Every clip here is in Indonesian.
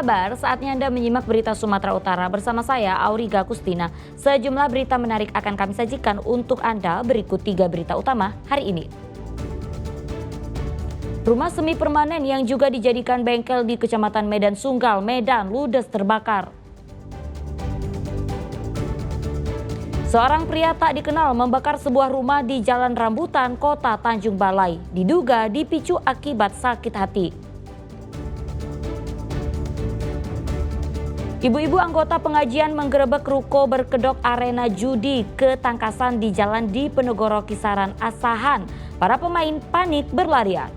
kabar? Saatnya Anda menyimak berita Sumatera Utara bersama saya, Auriga Kustina. Sejumlah berita menarik akan kami sajikan untuk Anda. Berikut 3 berita utama hari ini. Rumah semi permanen yang juga dijadikan bengkel di Kecamatan Medan Sunggal, Medan, ludes terbakar. Seorang pria tak dikenal membakar sebuah rumah di Jalan Rambutan, Kota Tanjung Balai. Diduga dipicu akibat sakit hati. Ibu-ibu anggota pengajian menggerebek ruko berkedok arena judi ketangkasan di Jalan Diponegoro Kisaran Asahan. Para pemain panik berlarian.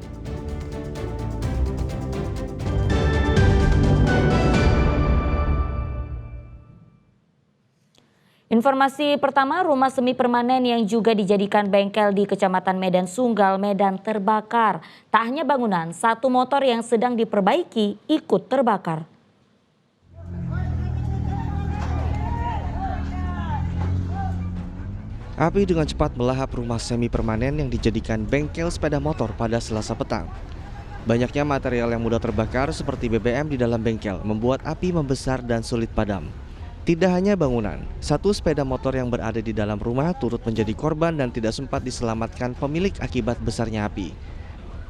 Informasi pertama, rumah semi permanen yang juga dijadikan bengkel di Kecamatan Medan Sunggal, Medan terbakar. Tak hanya bangunan, satu motor yang sedang diperbaiki ikut terbakar. Api dengan cepat melahap rumah semi permanen yang dijadikan bengkel sepeda motor pada Selasa petang. Banyaknya material yang mudah terbakar seperti BBM di dalam bengkel membuat api membesar dan sulit padam. Tidak hanya bangunan, satu sepeda motor yang berada di dalam rumah turut menjadi korban dan tidak sempat diselamatkan pemilik akibat besarnya api.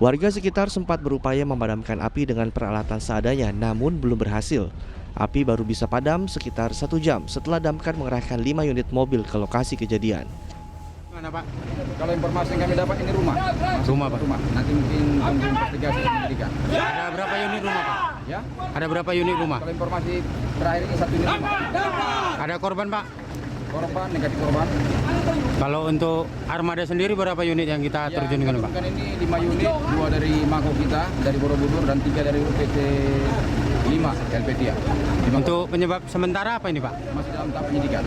Warga sekitar sempat berupaya memadamkan api dengan peralatan seadanya, namun belum berhasil. Api baru bisa padam sekitar 1 jam setelah damkar mengerahkan 5 unit mobil ke lokasi kejadian. Mana Pak? Kalau informasi yang kami dapat ini rumah. Rumah Pak? Rumah. Nanti mungkin tunggu investigasi penyelidikan. Ada berapa unit rumah Pak? Ya? Ada berapa unit rumah? Kalau informasi terakhir ini 1 unit rumah. Ada korban Pak? Korban, negatif korban. Kalau untuk armada sendiri berapa unit yang kita terjunkan Pak? Ini 5 unit, 2 dari Mako kita, dari Borobudur dan 3 dari UPT 5 LPT ya. Untuk penyebab sementara apa ini Pak? Masih dalam tahap penyidikan.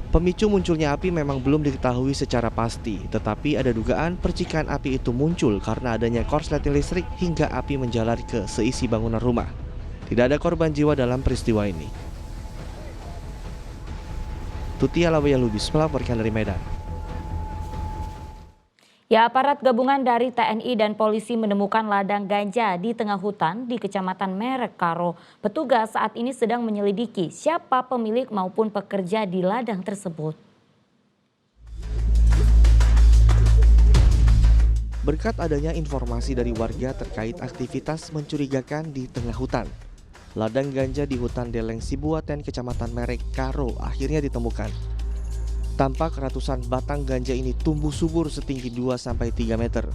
Pemicu munculnya api memang belum diketahui secara pasti, tetapi ada dugaan percikan api itu muncul karena adanya korsleting listrik hingga api menjalar ke seisi bangunan rumah. Tidak ada korban jiwa dalam peristiwa ini. Tuti Alawiyah Lubis melaporkan dari Medan. Ya, aparat gabungan dari TNI dan polisi menemukan ladang ganja di tengah hutan di Kecamatan Merek Karo. Petugas saat ini sedang menyelidiki siapa pemilik maupun pekerja di ladang tersebut. Berkat adanya informasi dari warga terkait aktivitas mencurigakan di tengah hutan, ladang ganja di hutan Deleng Sibuaten, Kecamatan Merek Karo akhirnya ditemukan. Tampak ratusan batang ganja ini tumbuh subur setinggi 2-3 meter.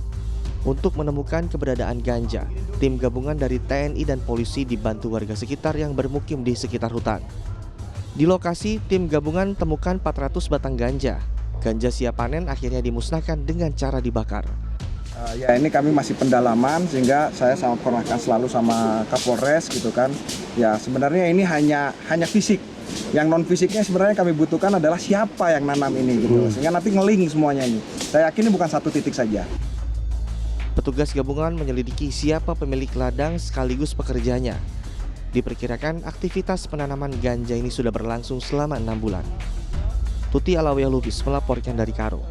Untuk menemukan keberadaan ganja, tim gabungan dari TNI dan polisi dibantu warga sekitar yang bermukim di sekitar hutan. Di lokasi, tim gabungan temukan 400 batang ganja. Ganja siap panen akhirnya dimusnahkan dengan cara dibakar. Ya ini kami masih pendalaman sehingga saya sangat koordinasikan selalu sama Kapolres gitu kan. Ya sebenarnya ini hanya fisik. Yang non fisiknya sebenarnya kami butuhkan adalah siapa yang nanam ini gitu. Sehingga nanti ngeling semuanya ini. Saya yakin ini bukan satu titik saja. Petugas gabungan menyelidiki siapa pemilik ladang sekaligus pekerjanya. Diperkirakan aktivitas penanaman ganja ini sudah berlangsung selama 6 bulan. Tuti Alawiyah Lubis melaporkan dari Karo.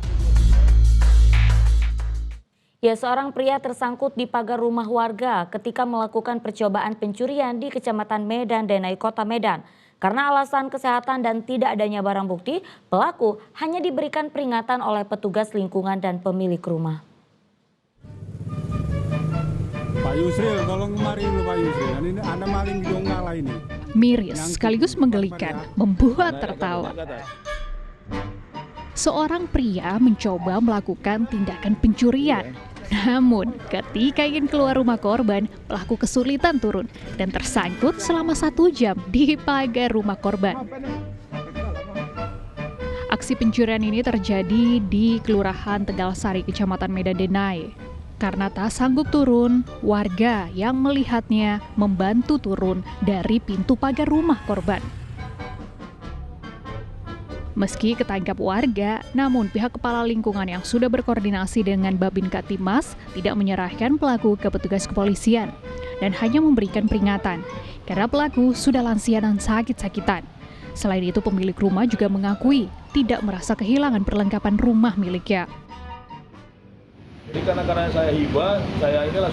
Ya, seorang pria tersangkut di pagar rumah warga ketika melakukan percobaan pencurian di Kecamatan Medan Denai, Kota Medan. Karena alasan kesehatan dan tidak adanya barang bukti, pelaku hanya diberikan peringatan oleh petugas lingkungan dan pemilik rumah. Pak Yusril, tolong kemari dulu Pak Yusril. Ini ada maling di Donggala ini. Miris sekaligus menggelikan, membuat tertawa. Seorang pria mencoba melakukan tindakan pencurian. Namun ketika ingin keluar rumah korban, pelaku kesulitan turun dan tersangkut selama 1 jam di pagar rumah korban. Aksi pencurian ini terjadi di Kelurahan Tegalsari, Kecamatan Medan Denai. Karena tak sanggup turun, warga yang melihatnya membantu turun dari pintu pagar rumah korban. Meski ketangkap warga, namun pihak kepala lingkungan yang sudah berkoordinasi dengan Babin Katimas tidak menyerahkan pelaku ke petugas kepolisian dan hanya memberikan peringatan karena pelaku sudah lansia dan sakit-sakitan. Selain itu, pemilik rumah juga mengakui tidak merasa kehilangan perlengkapan rumah miliknya. Jadi karena saya hibah, saya inilah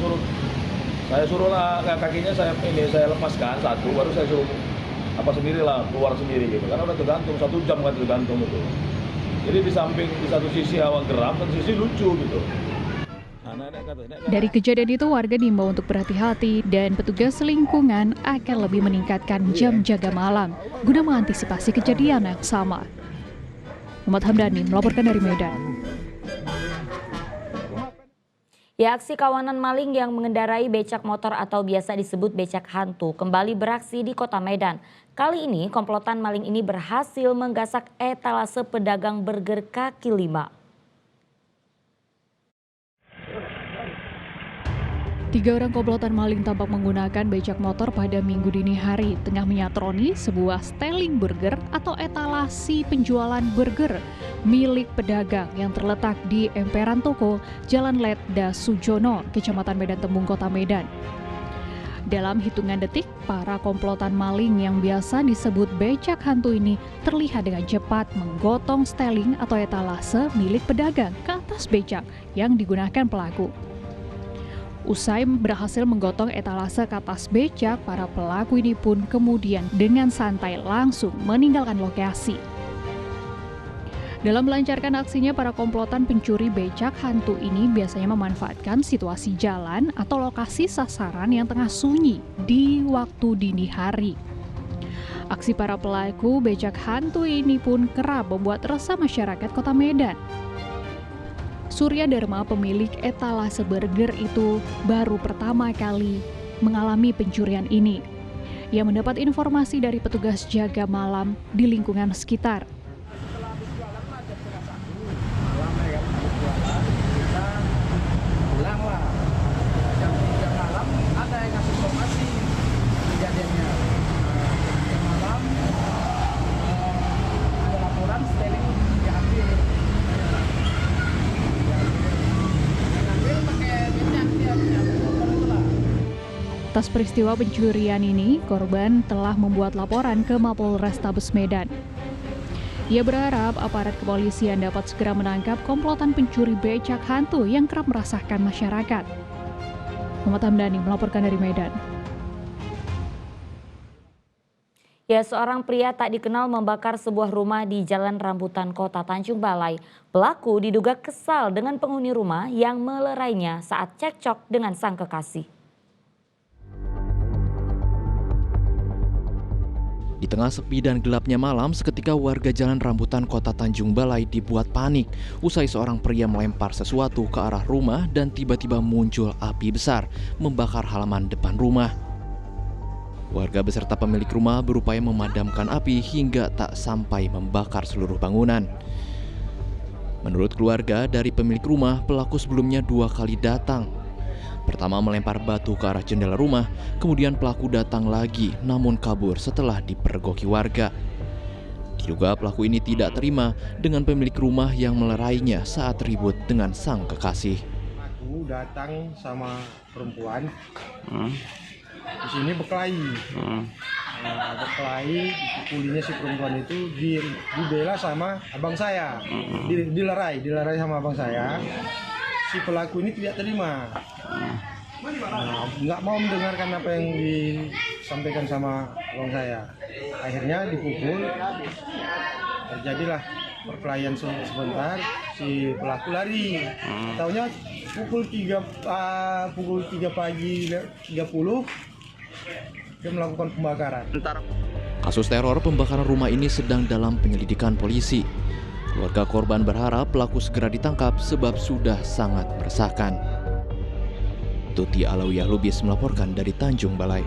Saya suruh lah kakinya saya lepaskan satu, baru saya suruh sendirilah keluar sendiri gitu. Karena udah tergantung 1 jam kan tergantung gitu. Jadi di samping di satu sisi awak geram, satu sisi lucu gitu. Dari kejadian itu warga diimbau untuk berhati-hati dan petugas lingkungan akan lebih meningkatkan jam jaga malam guna mengantisipasi kejadian yang sama. Muhammad Hamdani melaporkan dari Medan. Ya, aksi kawanan maling yang mengendarai becak motor atau biasa disebut becak hantu kembali beraksi di Kota Medan. Kali ini komplotan maling ini berhasil menggasak etalase pedagang burger kaki 5. 3 orang komplotan maling tampak menggunakan becak motor pada Minggu dini hari tengah menyatroni sebuah styling burger atau etalasi penjualan burger milik pedagang yang terletak di emperan toko Jalan Letda Sujono, Kecamatan Medan Tembung, Kota Medan. Dalam hitungan detik, para komplotan maling yang biasa disebut becak hantu ini terlihat dengan cepat menggotong styling atau etalase milik pedagang ke atas becak yang digunakan pelaku. Usai berhasil menggotong etalase ke atas becak, para pelaku ini pun kemudian dengan santai langsung meninggalkan lokasi. Dalam melancarkan aksinya, para komplotan pencuri becak hantu ini biasanya memanfaatkan situasi jalan atau lokasi sasaran yang tengah sunyi di waktu dini hari. Aksi para pelaku becak hantu ini pun kerap membuat resah masyarakat Kota Medan. Surya Dharma, pemilik etalase burger itu baru pertama kali mengalami pencurian ini. Ia mendapat informasi dari petugas jaga malam di lingkungan sekitar. Atas peristiwa pencurian ini, korban telah membuat laporan ke Mapolrestabes Medan. Ia berharap aparat kepolisian dapat segera menangkap komplotan pencuri becak hantu yang kerap meresahkan masyarakat. Muhammad Hamdani melaporkan dari Medan. Ya, seorang pria tak dikenal membakar sebuah rumah di Jalan Rambutan, Kota Tanjung Balai. Pelaku diduga kesal dengan penghuni rumah yang melerainya saat cekcok dengan sang kekasih. Di tengah sepi dan gelapnya malam, seketika warga Jalan Rambutan Kota Tanjung Balai dibuat panik usai seorang pria melempar sesuatu ke arah rumah dan tiba-tiba muncul api besar membakar halaman depan rumah. Warga beserta pemilik rumah berupaya memadamkan api hingga tak sampai membakar seluruh bangunan. Menurut keluarga dari pemilik rumah, pelaku sebelumnya 2 kali datang. Pertama melempar batu ke arah jendela rumah, kemudian pelaku datang lagi namun kabur setelah dipergoki warga. Diduga pelaku ini tidak terima dengan pemilik rumah yang melerainya saat ribut dengan sang kekasih. Aku datang sama perempuan, di sini berkelahi, berkelahi, dipukulinya si perempuan itu dibela sama abang saya, dilerai sama abang saya. Si pelaku ini tidak terima, nggak mau mendengarkan apa yang disampaikan sama abang saya. Akhirnya dipukul, terjadilah perkelahian sebentar, si pelaku lari. Taunya pukul 3 pagi 30 dia melakukan pembakaran. Kasus teror pembakaran rumah ini sedang dalam penyelidikan polisi. Keluarga korban berharap pelaku segera ditangkap sebab sudah sangat meresahkan. Tuti Alawiyah Lubis melaporkan dari Tanjung Balai.